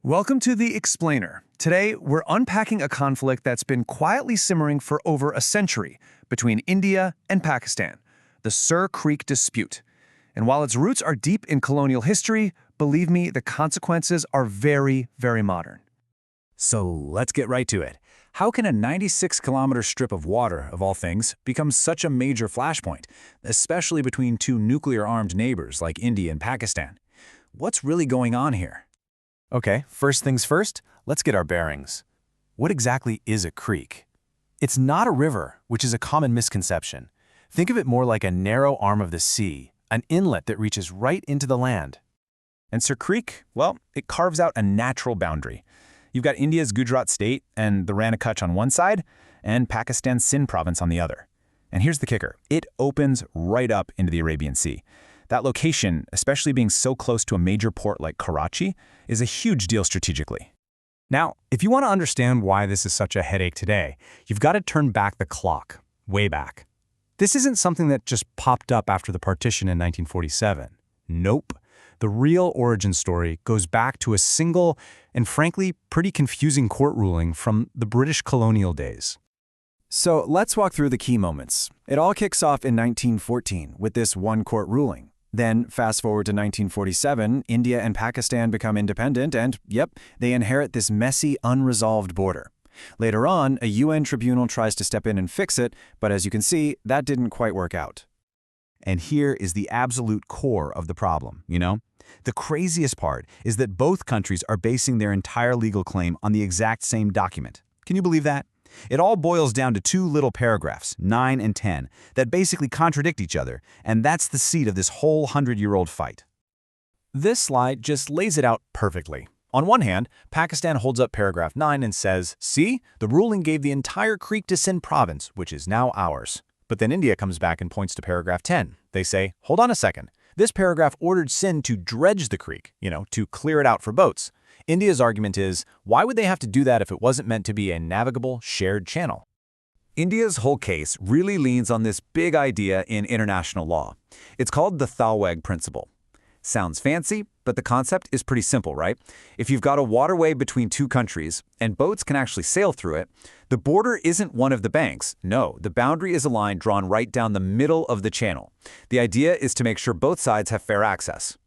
Welcome to The Explainer. Today, we're unpacking a conflict that's been quietly simmering for over a century between India and Pakistan, the Sur Creek dispute. And while its roots are deep in colonial history, believe me, the consequences are very, very modern. So let's get right to it. How can a 96-kilometer strip of water, of all things, become such a major flashpoint, especially between two nuclear-armed neighbors like India and Pakistan? What's really going on here? Okay, first things first, let's get our bearings. What exactly is a creek? It's not a river, which is a common misconception. Think of it more like a narrow arm of the sea, an inlet that reaches right into the land. And Sur Creek, well, it carves out a natural boundary. You've got India's Gujarat state and the Rana Kutch on one side, and Pakistan's Sindh province on the other. And here's the kicker. It opens right up into the Arabian Sea. That location, especially being so close to a major port like Karachi, is a huge deal strategically. Now, if you want to understand why this is such a headache today, you've got to turn back the clock, way back. This isn't something that just popped up after the partition in 1947. Nope. The real origin story goes back to a single and frankly pretty confusing court ruling from the British colonial days. So let's walk through the key moments. It all kicks off in 1914 with this one court ruling. Then, fast forward to 1947, India and Pakistan become independent and, yep, they inherit this messy, unresolved border. Later on, a UN tribunal tries to step in and fix it, but as you can see, that didn't quite work out. And here is the absolute core of the problem, The craziest part is that both countries are basing their entire legal claim on the exact same document. Can you believe that? It all boils down to two little paragraphs, 9 and 10, that basically contradict each other, and that's the seed of this whole 100-year-old fight. This slide just lays it out perfectly. On one hand, Pakistan holds up paragraph 9 and says, see, the ruling gave the entire Creek to Sindh province, which is now ours. But then India comes back and points to paragraph 10. They say, hold on a second. This paragraph ordered Sindh to dredge the creek, to clear it out for boats. India's argument is, why would they have to do that if it wasn't meant to be a navigable, shared channel? India's whole case really leans on this big idea in international law. It's called the Thalweg Principle. Sounds fancy, but the concept is pretty simple, right? If you've got a waterway between two countries, and boats can actually sail through it, the border isn't one of the banks. No, the boundary is a line drawn right down the middle of the channel. The idea is to make sure both sides have fair access.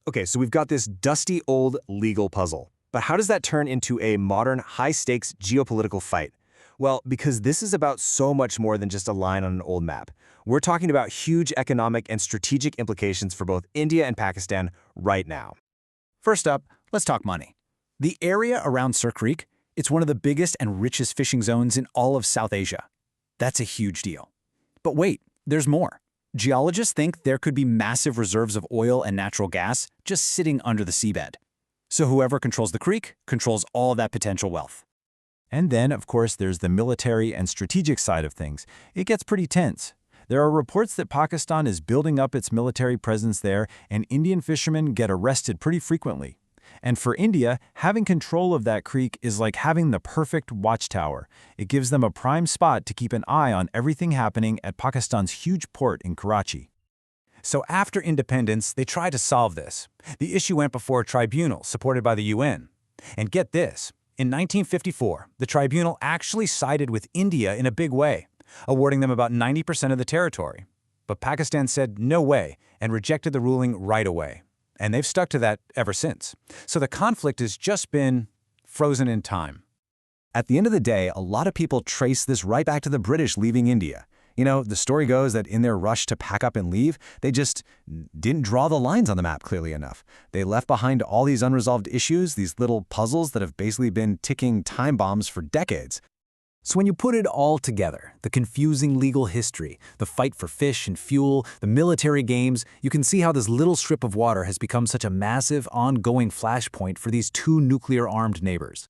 Okay, so we've got this dusty old legal puzzle. But how does that turn into a modern, high-stakes geopolitical fight? Well, because this is about so much more than just a line on an old map. We're talking about huge economic and strategic implications for both India and Pakistan right now. First up, let's talk money. The area around Sur Creek, it's one of the biggest and richest fishing zones in all of South Asia. That's a huge deal. But wait, there's more. Geologists think there could be massive reserves of oil and natural gas just sitting under the seabed. So whoever controls the creek controls all that potential wealth. And then, of course, there's the military and strategic side of things. It gets pretty tense. There are reports that Pakistan is building up its military presence there, and Indian fishermen get arrested pretty frequently. And for India, having control of that creek is like having the perfect watchtower. It gives them a prime spot to keep an eye on everything happening at Pakistan's huge port in Karachi. So after independence, they tried to solve this. The issue went before a tribunal supported by the UN. And get this, in 1954, the tribunal actually sided with India in a big way, awarding them about 90% of the territory. But Pakistan said no way and rejected the ruling right away. And they've stuck to that ever since. So the conflict has just been frozen in time. At the end of the day, a lot of people trace this right back to the British leaving India. The story goes that in their rush to pack up and leave, they just didn't draw the lines on the map clearly enough. They left behind all these unresolved issues, these little puzzles that have basically been ticking time bombs for decades. So when you put it all together, the confusing legal history, the fight for fish and fuel, the military games, you can see how this little strip of water has become such a massive, ongoing flashpoint for these two nuclear-armed neighbors.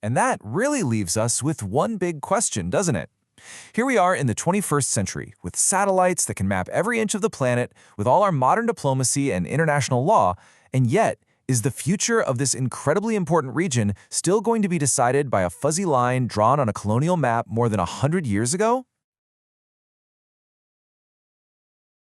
And that really leaves us with one big question, doesn't it? Here we are in the 21st century, with satellites that can map every inch of the planet, with all our modern diplomacy and international law, and yet, is the future of this incredibly important region still going to be decided by a fuzzy line drawn on a colonial map more than 100 years ago?